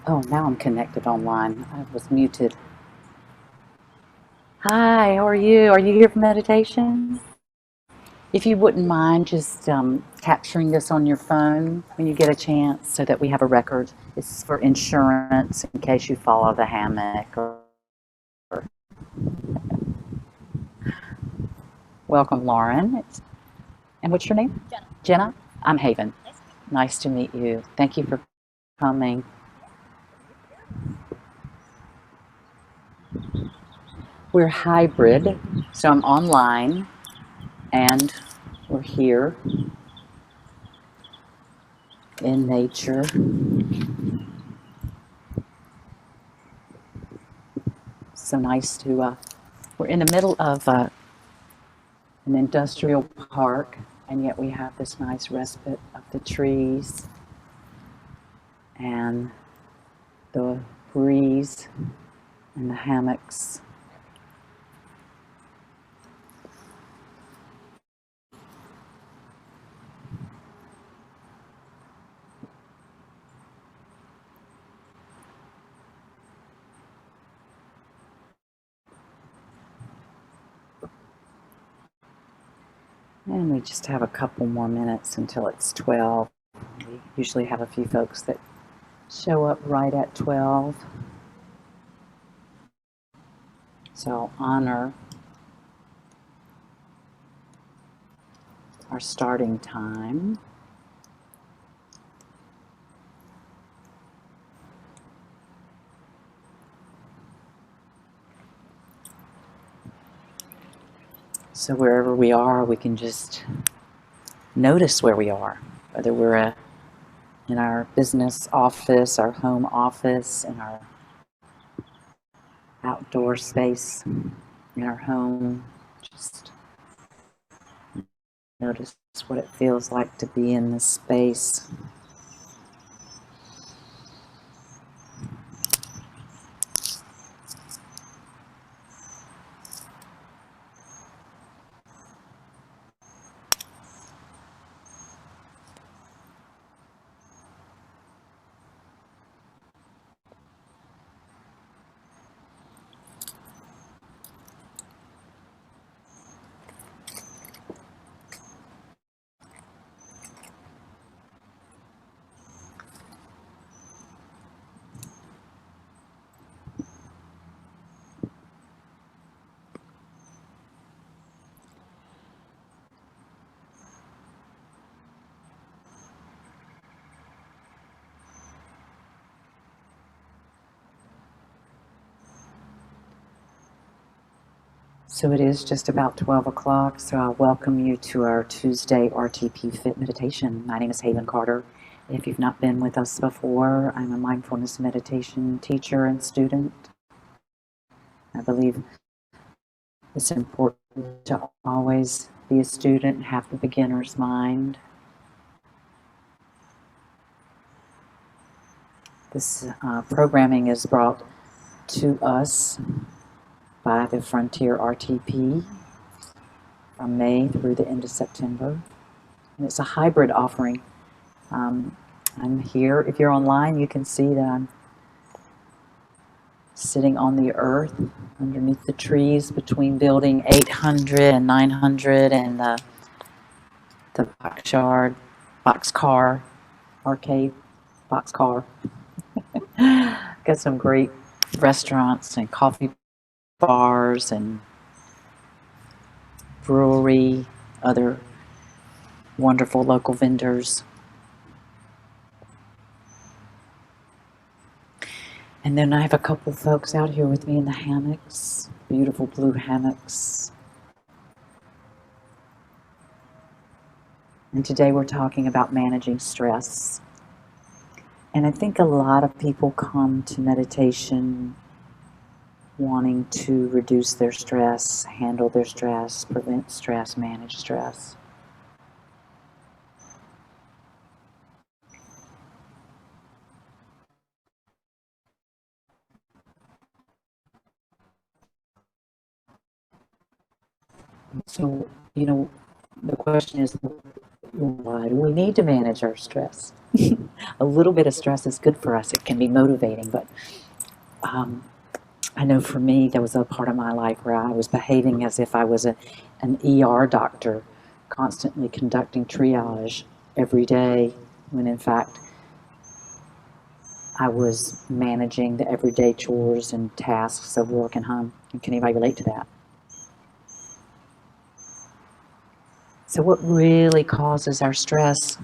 Oh, now I'm connected online. I was muted. Hi, how are you? Are you here for meditation? If you wouldn't mind just capturing this on your phone when you get a chance so that we have a record. It's for insurance in case you fall out of the hammock. Welcome, Lauren. And what's your name? Jenna. Jenna? I'm Haven. Nice to meet you. Thank you for coming. We're hybrid, so I'm online and we're here in nature. So nice to, we're in the middle of an industrial park, and yet we have this nice respite of the trees and the breeze and the hammocks. And we just have a couple more minutes until it's 12. We usually have a few folks that show up right at 12. So I'll honor our starting time. So wherever we are, we can just notice where we are, whether we're in our business office, our home office, in our outdoor space, in our home. Just notice what it feels like to be in this space. So it is just about 12 o'clock, so I'll welcome you to our Tuesday RTPfit Meditation. My name is Haven Carter. If you've not been with us before, I'm a mindfulness meditation teacher and student. I believe it's important to always be a student and have the beginner's mind. This programming is brought to us by the Frontier RTP from May through the end of September. And it's a hybrid offering. I'm here. If you're online, you can see that I'm sitting on the earth underneath the trees between building 800 and 900 and the boxcar arcade boxcar. Got some great restaurants and coffee bars and brewery, other wonderful local vendors. And then I have a couple folks out here with me in the hammocks, beautiful blue hammocks. And today we're talking about managing stress. And I think a lot of people come to meditation wanting to reduce their stress, handle their stress, prevent stress, manage stress. So, the question is, why do we need to manage our stress? A little bit of stress is good for us. It can be motivating, but I know for me, there was a part of my life where I was behaving as if I was an ER doctor, constantly conducting triage every day, when in fact I was managing the everyday chores and tasks of work and home. And can anybody relate to that? So what really causes our stress?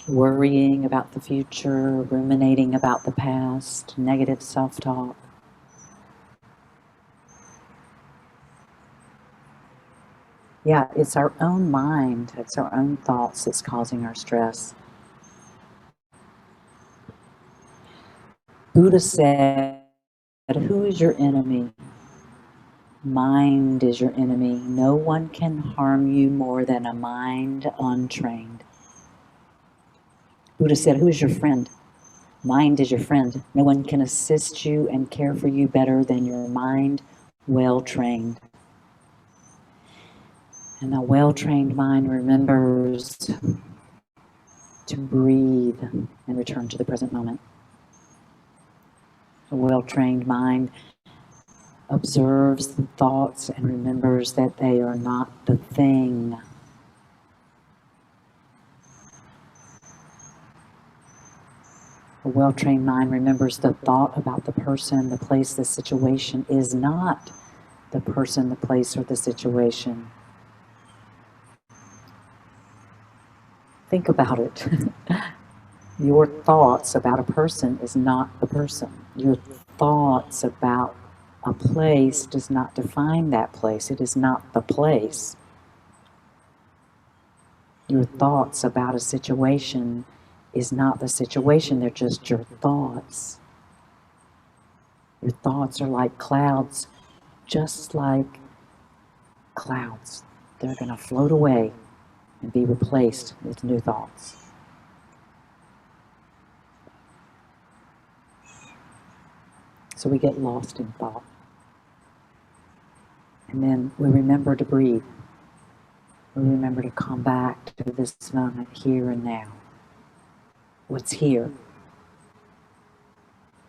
Worrying about the future, ruminating about the past, negative self-talk. Yeah, it's our own mind, it's our own thoughts that's causing our stress. Buddha said, who is your enemy? Mind is your enemy. No one can harm you more than a mind untrained. Buddha said, who is your friend? Mind is your friend. No one can assist you and care for you better than your mind well trained. And a well-trained mind remembers to breathe and return to the present moment. A well-trained mind observes the thoughts and remembers that they are not the thing. A well-trained mind remembers the thought about the person, the place, the situation is not the person, the place, or the situation. Think about it. Your thoughts about a person is not the person. Your thoughts about a place does not define that place. It is not the place. Your thoughts about a situation is not the situation. They're just your thoughts. Your thoughts are like clouds, just like clouds. They're going to float away and be replaced with new thoughts. So we get lost in thought. And then we remember to breathe. We remember to come back to this moment here and now. What's here?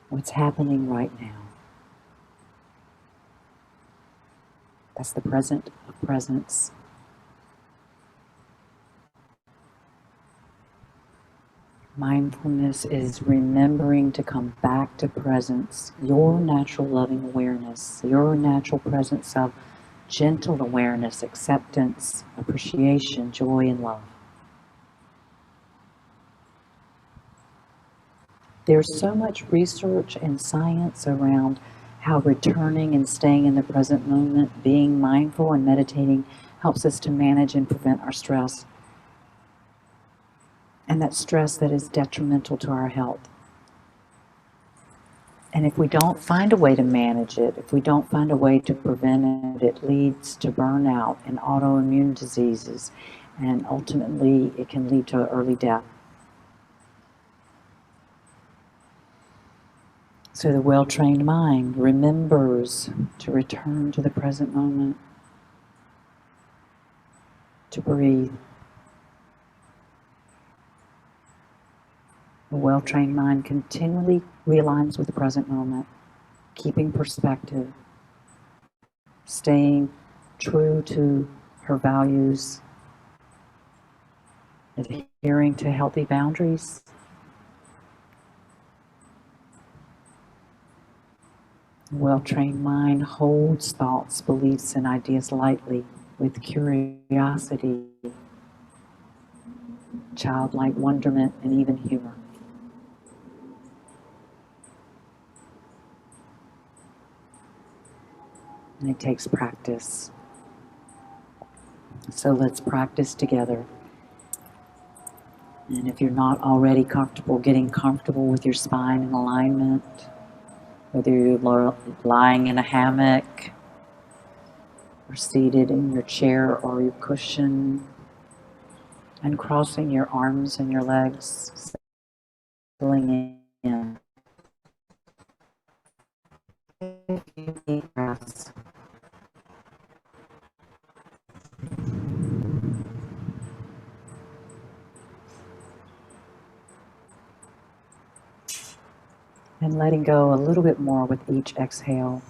What's happening right now? That's the present of presence. Mindfulness is remembering to come back to presence, your natural loving awareness, your natural presence of gentle awareness, acceptance, appreciation, joy, and love. There's so much research and science around how returning and staying in the present moment, being mindful and meditating helps us to manage and prevent our stress. And that stress that is detrimental to our health. And if we don't find a way to manage it, if we don't find a way to prevent it, it leads to burnout and autoimmune diseases, and ultimately it can lead to early death. So the well-trained mind remembers to return to the present moment, to breathe. The well-trained mind continually realigns with the present moment, keeping perspective, staying true to her values, adhering to healthy boundaries. A well-trained mind holds thoughts, beliefs, and ideas lightly with curiosity, childlike wonderment, and even humor. And it takes practice. So let's practice together. And if you're not already comfortable, getting comfortable with your spine in alignment, whether you're lying in a hammock or seated in your chair or your cushion, and crossing your arms and your legs, settling in. Deep breaths. and letting go a little bit more with each exhale.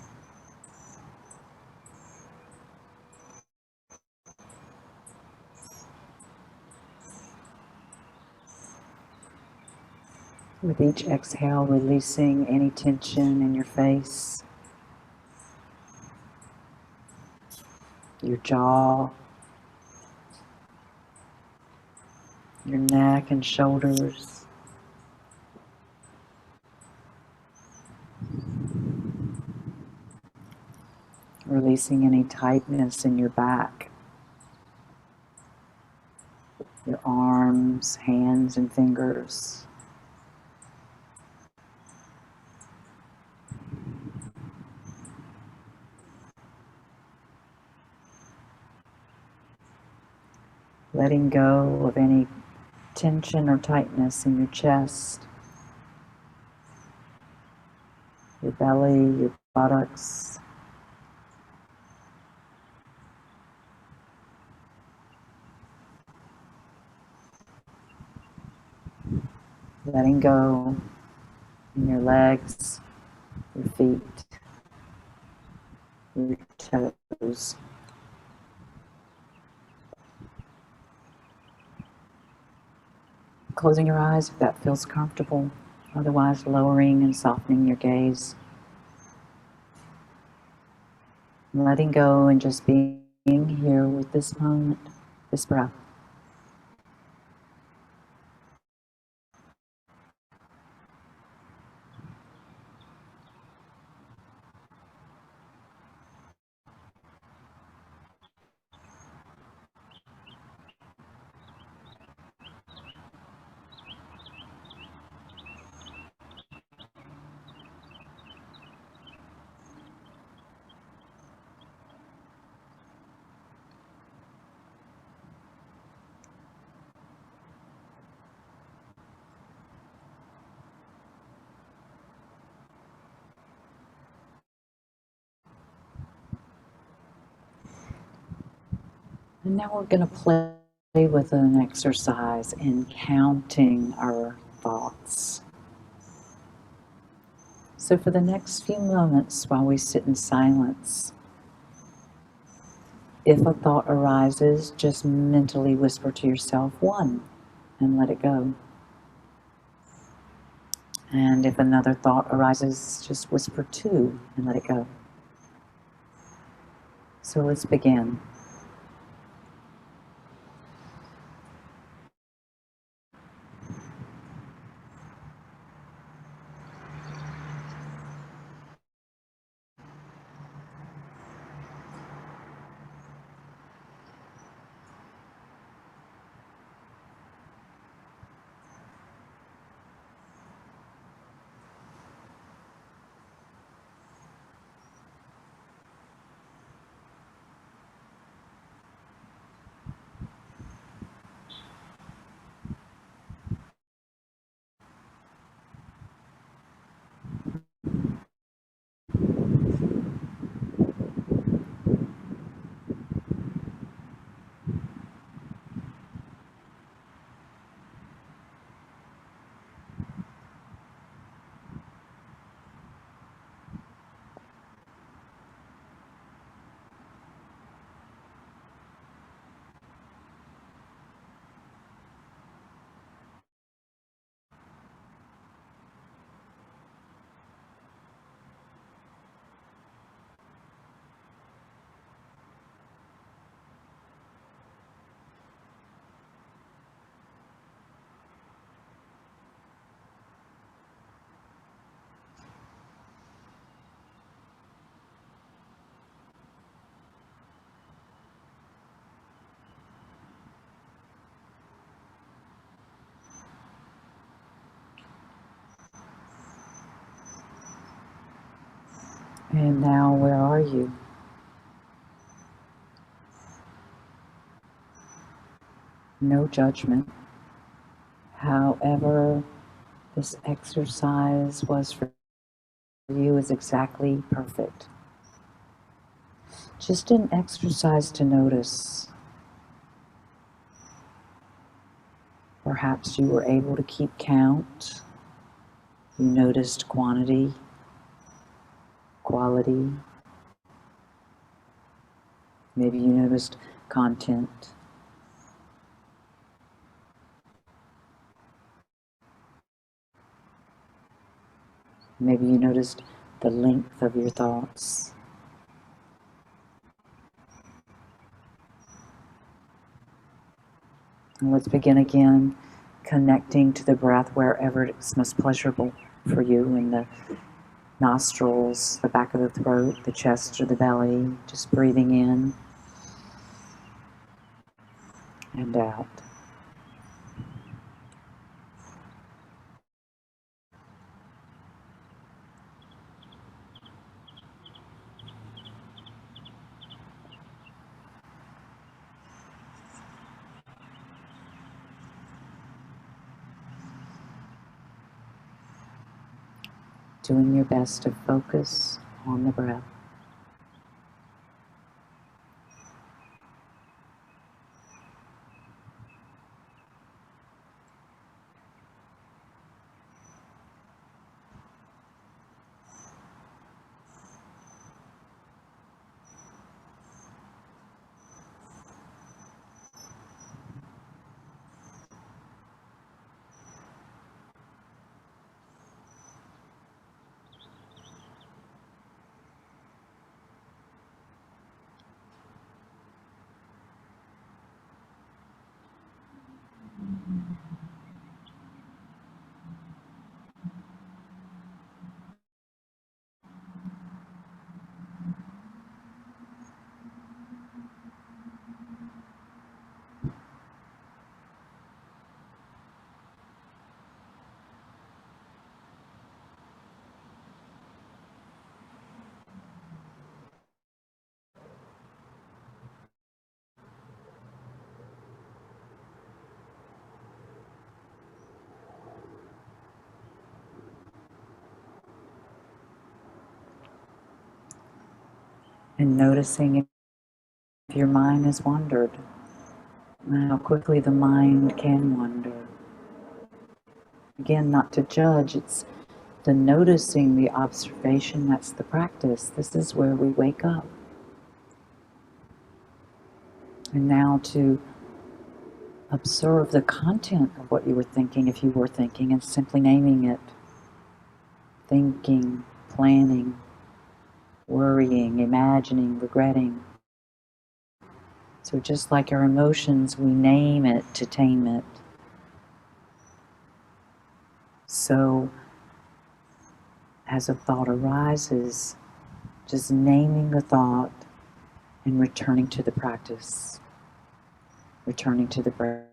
With each exhale, releasing any tension in your face, your jaw, your neck and shoulders. Releasing any tightness in your back, your arms, hands, and fingers. Letting go of any tension or tightness in your chest, your belly, your buttocks. Letting go in your legs, your feet, your toes. Closing your eyes if that feels comfortable, otherwise lowering and softening your gaze. Letting go and just being here with this moment, this breath. And now we're going to play with an exercise in counting our thoughts. So for the next few moments while we sit in silence, if a thought arises, just mentally whisper to yourself 1 and let it go. And if another thought arises, just whisper 2 and let it go. So let's begin. And now, where are you? No judgment. However this exercise was for you is exactly perfect. Just an exercise to notice. Perhaps you were able to keep count You noticed quantity, quality. Maybe you noticed content. Maybe you noticed the length of your thoughts. And let's begin again, connecting to the breath wherever it's most pleasurable for you, in the nostrils, the back of the throat, the chest or the belly, just breathing in and out. Doing your best to focus on the breath. And noticing if your mind has wandered, and how quickly the mind can wander. Again, not to judge, it's the noticing, the observation, that's the practice. This is where we wake up. And now to observe the content of what you were thinking, if you were thinking, and simply naming it. Thinking, planning, worrying, imagining, regretting. So just like our emotions, we name it to tame it. So as a thought arises, just naming the thought and returning to the practice, returning to the breath.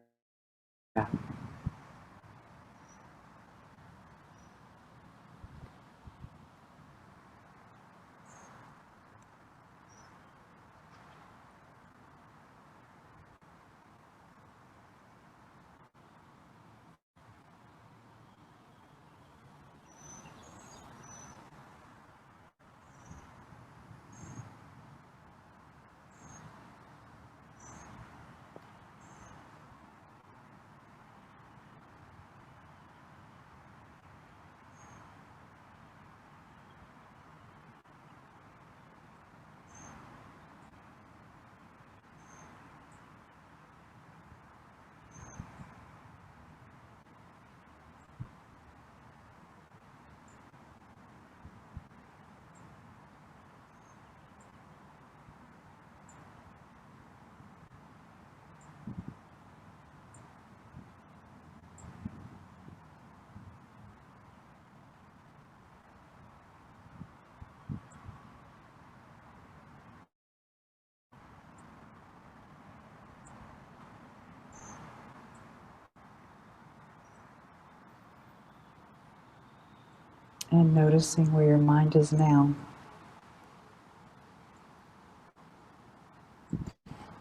And noticing where your mind is now.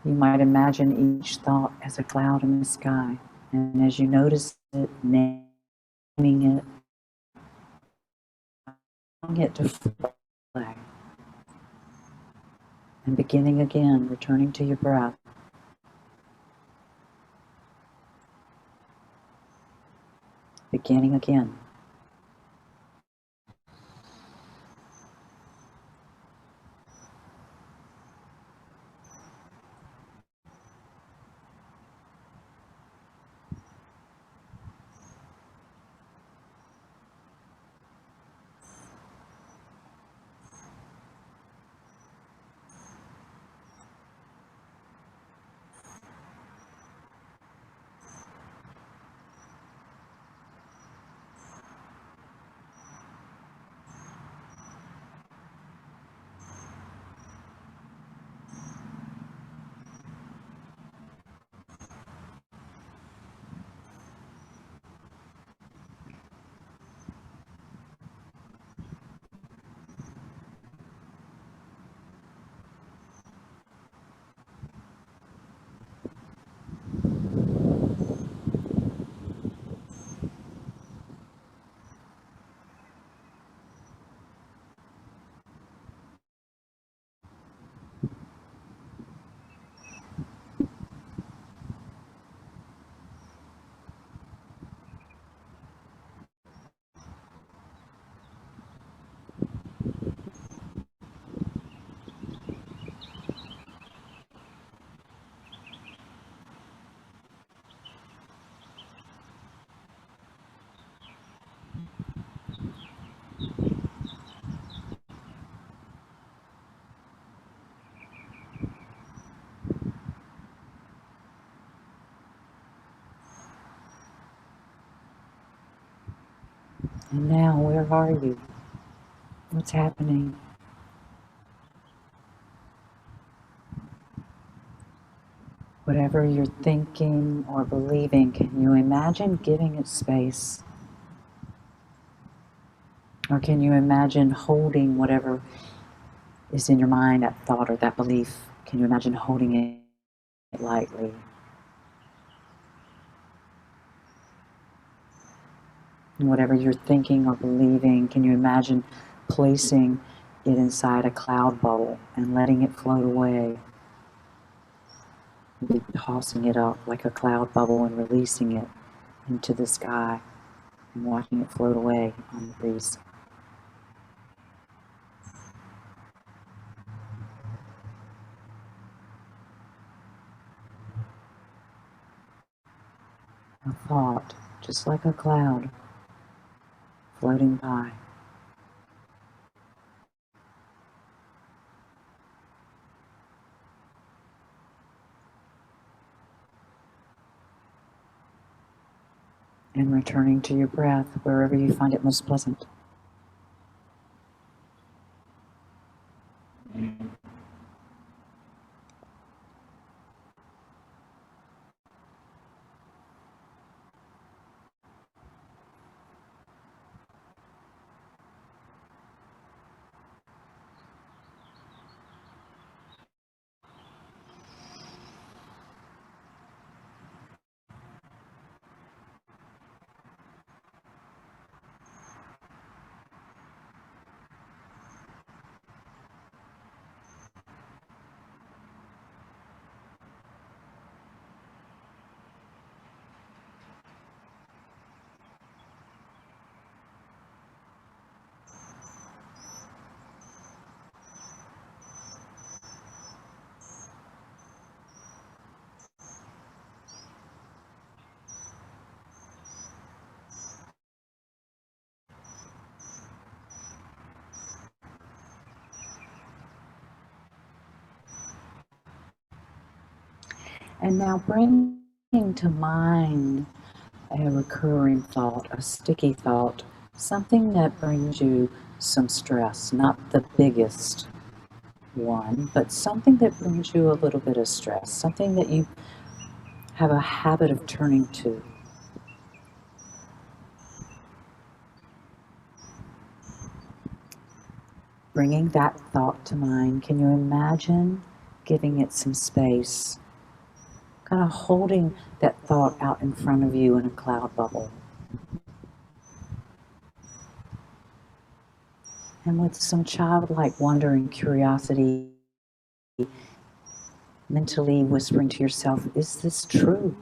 You might imagine each thought as a cloud in the sky. And as you notice it, naming it, allowing it to fly. And beginning again, returning to your breath. Beginning again. And now, where are you? What's happening? Whatever you're thinking or believing, can you imagine giving it space? Or can you imagine holding whatever is in your mind, that thought or that belief? Can you imagine holding it lightly? And whatever you're thinking or believing, can you imagine placing it inside a cloud bubble and letting it float away? Maybe tossing it up like a cloud bubble and releasing it into the sky and watching it float away on the breeze. A thought, just like a cloud, floating by. And returning to your breath wherever you find it most pleasant. And now bringing to mind a recurring thought, a sticky thought, something that brings you some stress, not the biggest one, but something that brings you a little bit of stress, something that you have a habit of turning to. Bringing that thought to mind, can you imagine giving it some space? Kind of holding that thought out in front of you in a cloud bubble. And with some childlike wonder and curiosity, mentally whispering to yourself, is this true?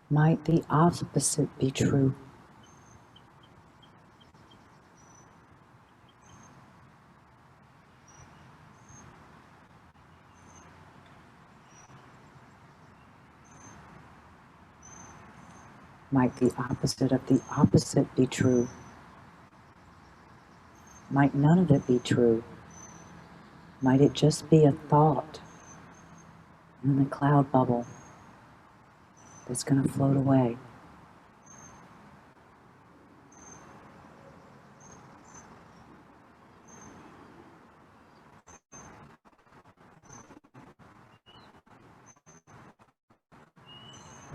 Might the opposite be true? Might the opposite of the opposite be true? Might none of it be true? Might it just be a thought in the cloud bubble that's going to float away?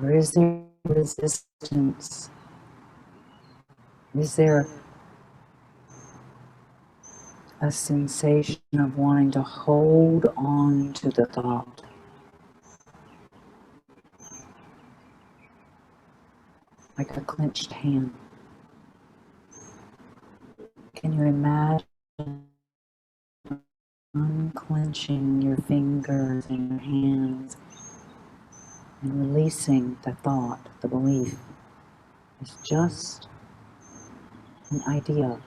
Or is there resistance? Is there a sensation of wanting to hold on to the thought? Like a clenched hand. Can you imagine unclenching your fingers and your hands and releasing the thought, the belief? It's just an idea.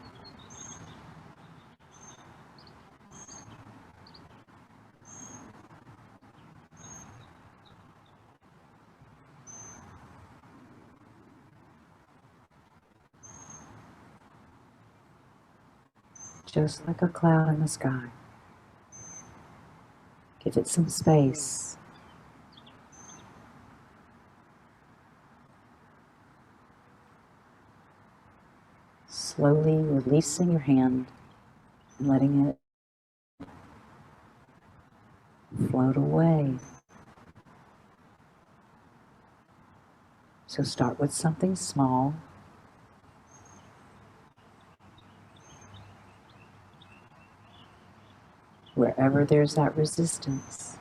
Just like a cloud in the sky. Give it some space. Slowly releasing your hand and letting it float away. So start with something small. Wherever there's that resistance,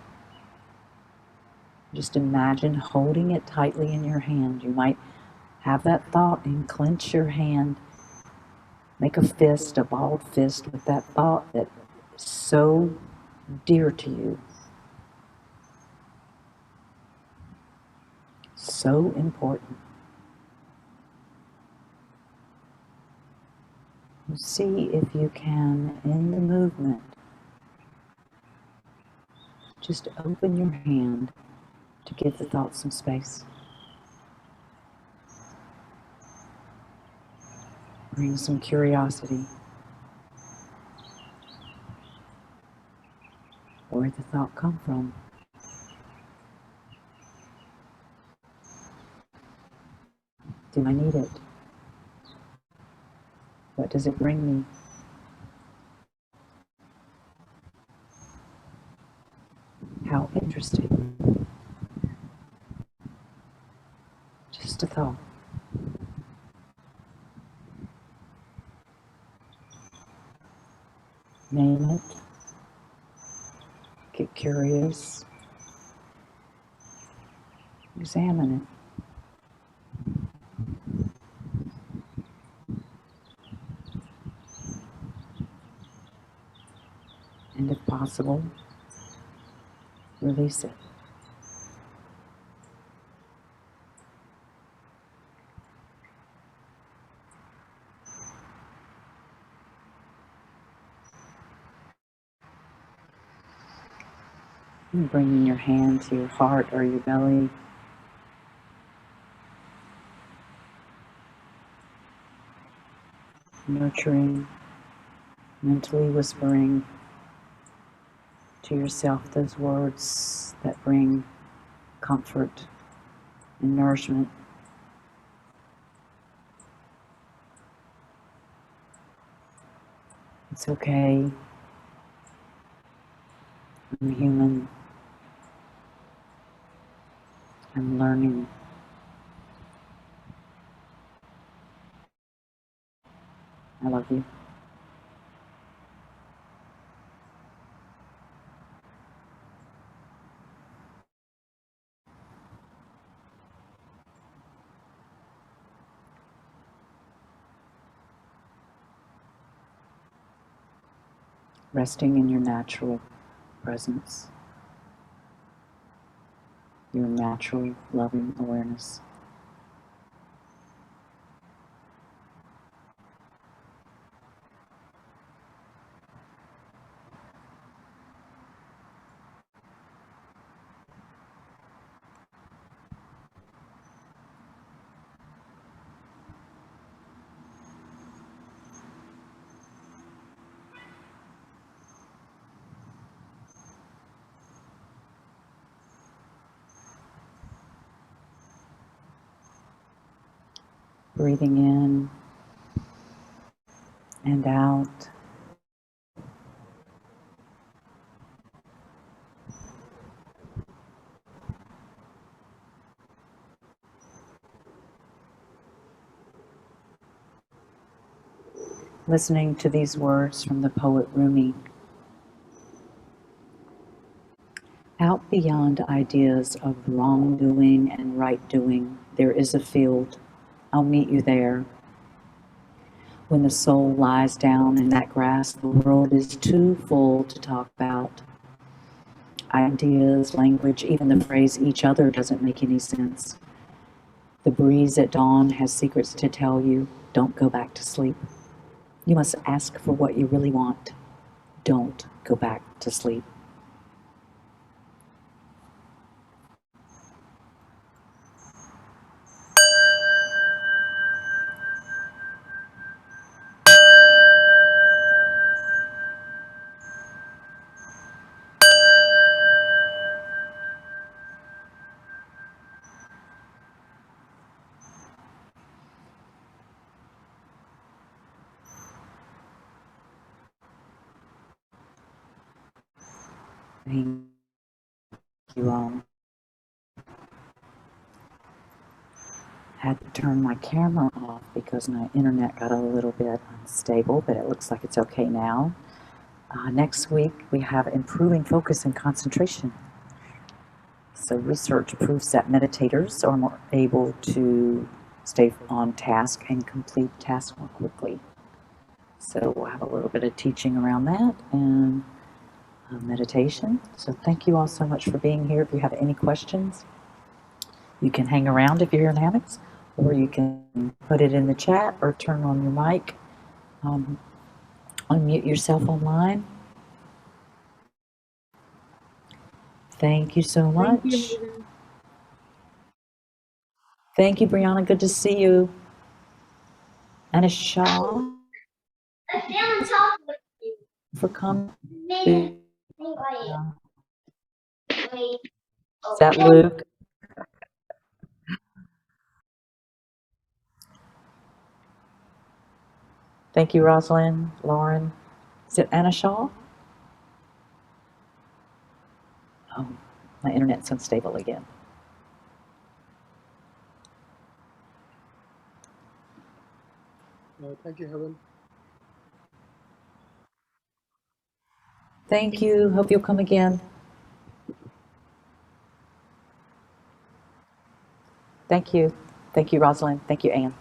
just imagine holding it tightly in your hand. You might have that thought and clench your hand. Make a fist, a balled fist with that thought that is so dear to you. So important. See if you can, in the movement, just open your hand to give the thought some space. Bring some curiosity. Where did the thought come from? Do I need it? What does it bring me? How interesting. Just a thought. Name it. Get curious. Examine it. And if possible, release it. And bringing your hand to your heart or your belly. Nurturing, mentally whispering to yourself those words that bring comfort and nourishment. It's okay. I'm human. I'm learning. I love you. Resting in your natural presence, your natural loving awareness. Breathing in and out. Listening to these words from the poet Rumi. Out beyond ideas of wrongdoing and right doing, there is a field. I'll meet you there. When the soul lies down in that grass, the world is too full to talk about. Ideas, language, even the phrase each other doesn't make any sense. The breeze at dawn has secrets to tell you. Don't go back to sleep. You must ask for what you really want. Don't go back to sleep. Thank you all. Had to turn my camera off because my internet got a little bit unstable, but it looks like it's okay now. Next week, we have improving focus and concentration. So research proves that meditators are more able to stay on task and complete tasks more quickly. So we'll have a little bit of teaching around that and meditation. So thank you all so much for being here. If you have any questions, you can hang around if you're here in hammocks, or you can put it in the chat or turn on your mic, unmute yourself online. Thank you so much. Thank you, Brianna. Good to see you. Anna Shaw for coming. Is that Luke? Thank you, Rosalind, Lauren. Is it Anna Shaw? Oh, my internet's unstable again. Thank you, Helen. Thank you. Hope you'll come again. Thank you. Thank you, Rosalind. Thank you, Anne.